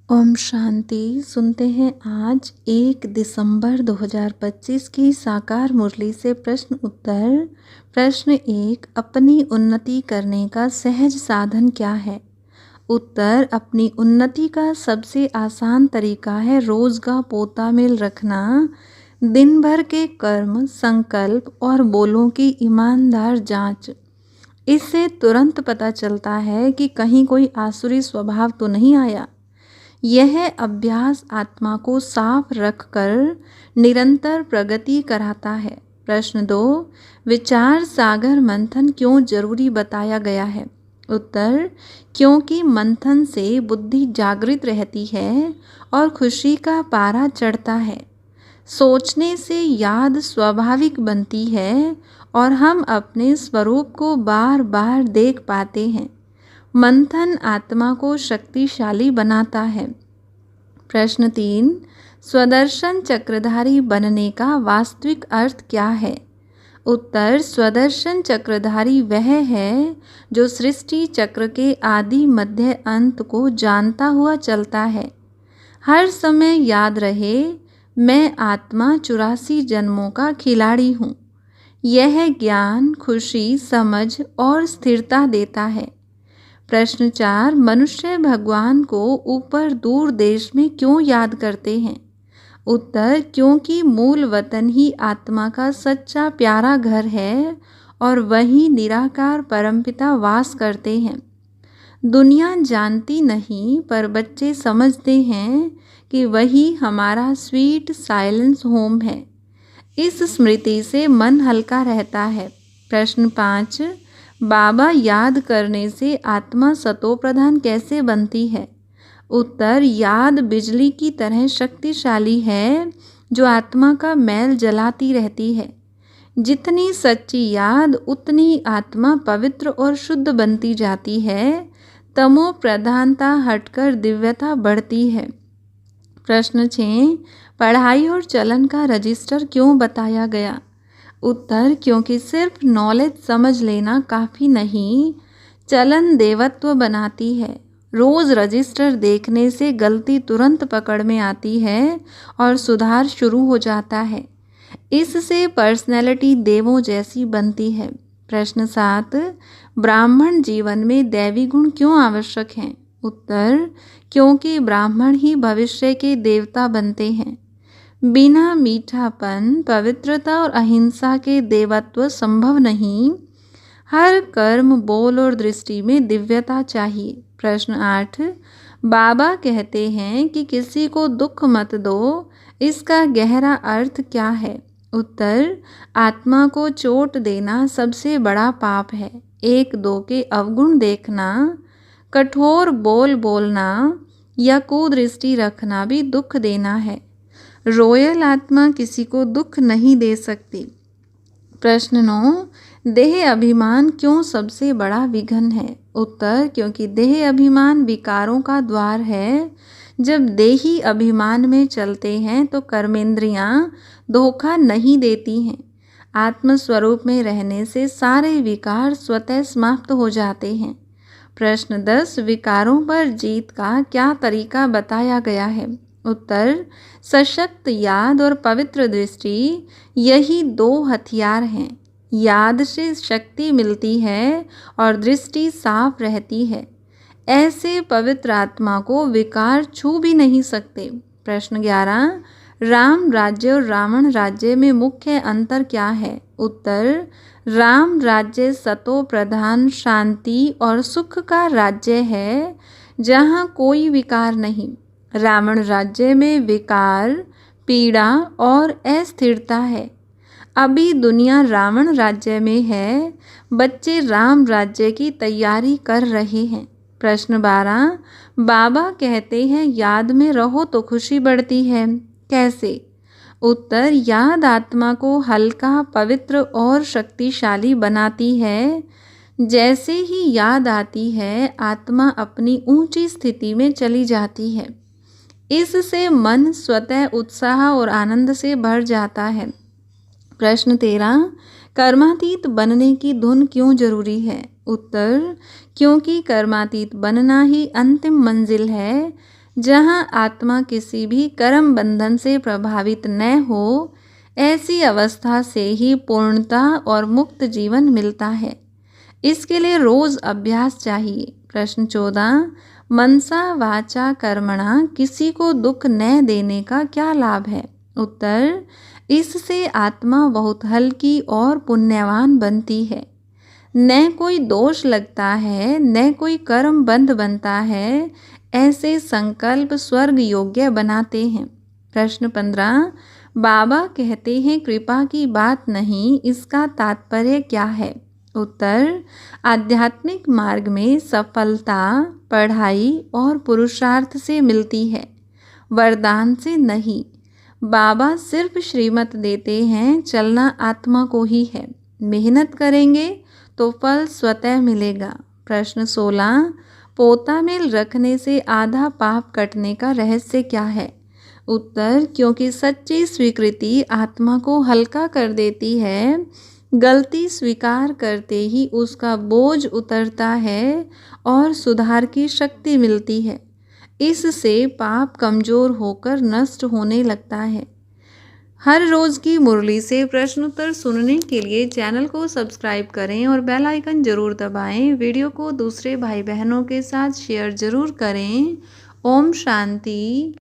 ओम शांति। सुनते हैं आज 1 दिसंबर 2025 की साकार मुरली से प्रश्न उत्तर। प्रश्न 1, अपनी उन्नति करने का सहज साधन क्या है? उत्तर, अपनी उन्नति का सबसे आसान तरीका है रोज का पोता मेल रखना, दिन भर के कर्म, संकल्प और बोलों की ईमानदार जांच। इससे तुरंत पता चलता है कि कहीं कोई आसुरी स्वभाव तो नहीं आया। यह अभ्यास आत्मा को साफ रखकर निरंतर प्रगति कराता है। प्रश्न 2, विचार सागर मंथन क्यों जरूरी बताया गया है? उत्तर, क्योंकि मंथन से बुद्धि जागृत रहती है और खुशी का पारा चढ़ता है। सोचने से याद स्वाभाविक बनती है और हम अपने स्वरूप को बार बार देख पाते हैं। मंथन आत्मा को शक्तिशाली बनाता है। प्रश्न 3, स्वदर्शन चक्रधारी बनने का वास्तविक अर्थ क्या है? उत्तर, स्वदर्शन चक्रधारी वह है जो सृष्टि चक्र के आदि मध्य अंत को जानता हुआ चलता है। हर समय याद रहे, मैं आत्मा 84 जन्मों का खिलाड़ी हूँ। यह ज्ञान, खुशी, समझ और स्थिरता देता है। प्रश्न 4, मनुष्य भगवान को ऊपर दूर देश में क्यों याद करते हैं? उत्तर, क्योंकि मूल वतन ही आत्मा का सच्चा प्यारा घर है और वहीं निराकार परमपिता वास करते हैं। दुनिया जानती नहीं, पर बच्चे समझते हैं कि वही हमारा स्वीट साइलेंस होम है। इस स्मृति से मन हल्का रहता है। प्रश्न 5, बाबा याद करने से आत्मा सतोप्रधान कैसे बनती है? उत्तर, याद बिजली की तरह शक्तिशाली है जो आत्मा का मैल जलाती रहती है। जितनी सच्ची याद उतनी आत्मा पवित्र और शुद्ध बनती जाती है। तमो प्रधानता हटकर दिव्यता बढ़ती है। प्रश्न 6, पढ़ाई और चलन का रजिस्टर क्यों बताया गया? उत्तर, क्योंकि सिर्फ नॉलेज समझ लेना काफ़ी नहीं, चलन देवत्व बनाती है। रोज़ रजिस्टर देखने से गलती तुरंत पकड़ में आती है और सुधार शुरू हो जाता है। इससे पर्सनैलिटी देवों जैसी बनती है। प्रश्न 7, ब्राह्मण जीवन में दैवी गुण क्यों आवश्यक हैं? उत्तर, क्योंकि ब्राह्मण ही भविष्य के देवता बनते हैं। बिना मीठापन, पवित्रता और अहिंसा के देवत्व संभव नहीं। हर कर्म, बोल और दृष्टि में दिव्यता चाहिए। प्रश्न 8, बाबा कहते हैं कि किसी को दुख मत दो, इसका गहरा अर्थ क्या है? उत्तर, आत्मा को चोट देना सबसे बड़ा पाप है। 1-2 के अवगुण देखना, कठोर बोल बोलना या कुदृष्टि रखना भी दुख देना है। रॉयल आत्मा किसी को दुख नहीं दे सकती। प्रश्न 9, देह अभिमान क्यों सबसे बड़ा विघ्न है? उत्तर, क्योंकि देह अभिमान विकारों का द्वार है। जब देही अभिमान में चलते हैं तो कर्मेंद्रियां धोखा नहीं देती हैं। आत्मस्वरूप में रहने से सारे विकार स्वतः समाप्त हो जाते हैं। प्रश्न 10, विकारों पर जीत का क्या तरीका बताया गया है? उत्तर, सशक्त याद और पवित्र दृष्टि, यही 2 हथियार हैं। याद से शक्ति मिलती है और दृष्टि साफ रहती है। ऐसे पवित्र आत्मा को विकार छू भी नहीं सकते। प्रश्न 11, राम राज्य और रावण राज्य में मुख्य अंतर क्या है? उत्तर, राम राज्य सतो प्रधान, शांति और सुख का राज्य है जहाँ कोई विकार नहीं। रावण राज्य में विकार, पीड़ा और अस्थिरता है। अभी दुनिया रावण राज्य में है, बच्चे राम राज्य की तैयारी कर रहे हैं। प्रश्न 12, बाबा कहते हैं याद में रहो तो खुशी बढ़ती है, कैसे? उत्तर, याद आत्मा को हल्का, पवित्र और शक्तिशाली बनाती है। जैसे ही याद आती है, आत्मा अपनी ऊंची स्थिति में चली जाती है। इससे मन स्वतः उत्साह और आनंद से भर जाता है। प्रश्न 13, कर्मातीत बनने की धुन क्यों जरूरी है? उत्तर, क्योंकि कर्मातीत बनना ही अंतिम मंजिल है। जहाँ आत्मा किसी भी कर्म बंधन से प्रभावित न हो, ऐसी अवस्था से ही पूर्णता और मुक्त जीवन मिलता है। इसके लिए रोज अभ्यास चाहिए। प्रश्न 14, मनसा वाचा कर्मणा किसी को दुख न देने का क्या लाभ है? उत्तर, इससे आत्मा बहुत हल्की और पुण्यवान बनती है। न कोई दोष लगता है, न कोई कर्म बंध बनता है। ऐसे संकल्प स्वर्ग योग्य बनाते हैं। प्रश्न 15, बाबा कहते हैं कृपा की बात नहीं, इसका तात्पर्य क्या है? उत्तर, आध्यात्मिक मार्ग में सफलता पढ़ाई और पुरुषार्थ से मिलती है, वरदान से नहीं। बाबा सिर्फ श्रीमत देते हैं, चलना आत्मा को ही है। मेहनत करेंगे तो फल स्वतः मिलेगा। प्रश्न 16, पोता मेल रखने से आधा पाप कटने का रहस्य क्या है? उत्तर, क्योंकि सच्ची स्वीकृति आत्मा को हल्का कर देती है। गलती स्वीकार करते ही उसका बोझ उतरता है और सुधार की शक्ति मिलती है। इससे पाप कमजोर होकर नष्ट होने लगता है। हर रोज की मुरली से प्रश्न उत्तर सुनने के लिए चैनल को सब्सक्राइब करें और बेल आइकन जरूर दबाएं। वीडियो को दूसरे भाई बहनों के साथ शेयर जरूर करें। ओम शांति।